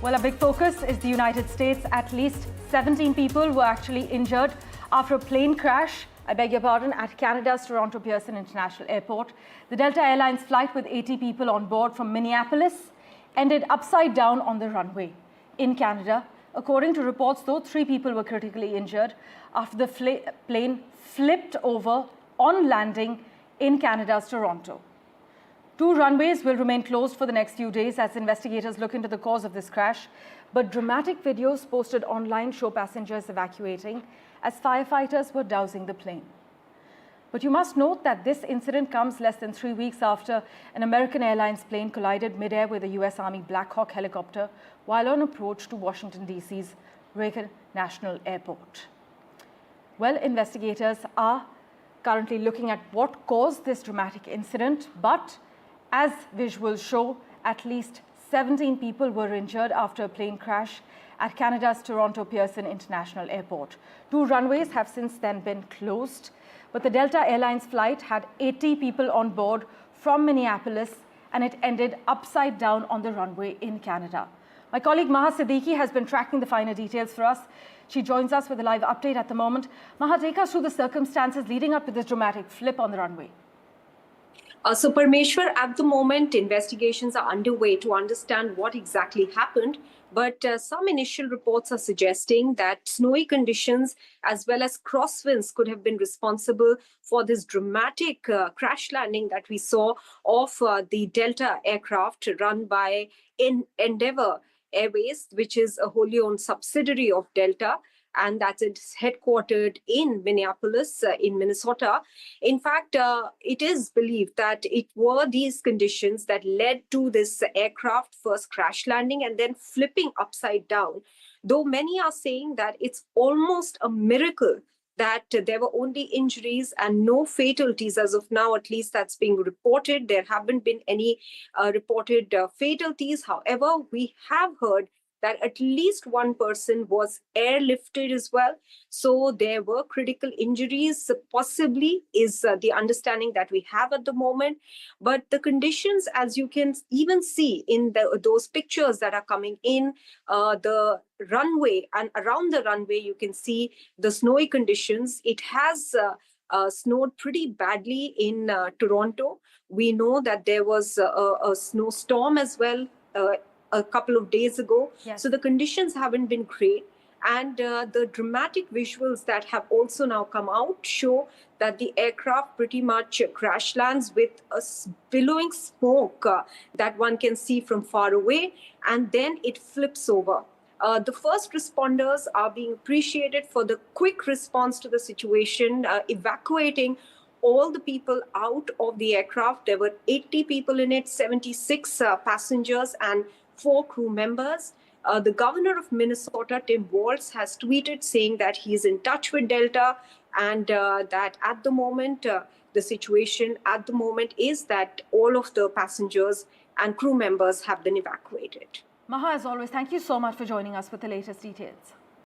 Well, a big focus is the United States. At least 17 people were actually injured after a plane crash, at Canada's Toronto Pearson International Airport. The Delta Airlines flight with 80 people on board from Minneapolis ended upside down on the runway in Canada. According to reports, though, 3 people were critically injured after the plane flipped over on landing in Canada's Toronto. 2 runways will remain closed for the next few days as investigators look into the cause of this crash. But dramatic videos posted online show passengers evacuating as firefighters were dousing the plane. But you must note that this incident comes less than 3 weeks after an American Airlines plane collided midair with a US Army Black Hawk helicopter while on approach to Washington, D.C.'s Reagan National Airport. Well, investigators are currently looking at what caused this dramatic incident, but as visuals show, at least 17 people were injured after a plane crash at Canada's Toronto Pearson International Airport. 2 runways have since then been closed, but the Delta Airlines flight had 80 people on board from Minneapolis and it ended upside down on the runway in Canada. My colleague Maha Siddiqui has been tracking the finer details for us. She joins us with a live update at the moment. Maha, take us through the circumstances leading up to this dramatic flip on the runway. So Parameshwar, at the moment, investigations are underway to understand what exactly happened. But some initial reports are suggesting that snowy conditions as well as crosswinds could have been responsible for this dramatic crash landing that we saw of the Delta aircraft run by Endeavour Airways, which is a wholly owned subsidiary of Delta. And that is headquartered in Minneapolis, in Minnesota. In fact, it is believed that it were these conditions that led to this aircraft first crash landing and then flipping upside down. Though many are saying that it's almost a miracle that there were only injuries and no fatalities as of now, at least that's being reported. There haven't been any reported fatalities. However, we have heard that at least one person was airlifted as well. So there were critical injuries, possibly, is the understanding that we have at the moment. But the conditions, as you can even see in those pictures that are coming in, the runway and around the runway, you can see the snowy conditions. It has snowed pretty badly in Toronto. We know that there was a snowstorm as well a couple of days ago. Yes. So the conditions haven't been great. And the dramatic visuals that have also now come out show that the aircraft pretty much crash lands with a billowing smoke that one can see from far away, and then it flips over. The first responders are being appreciated for the quick response to the situation, evacuating all the people out of the aircraft. There were 80 people in it, 76 passengers and 4 crew members. The governor of Minnesota, Tim Walz, has tweeted saying that he is in touch with Delta and that at the moment, the situation at the moment is that all of the passengers and crew members have been evacuated. Maha, as always, thank you so much for joining us with the latest details.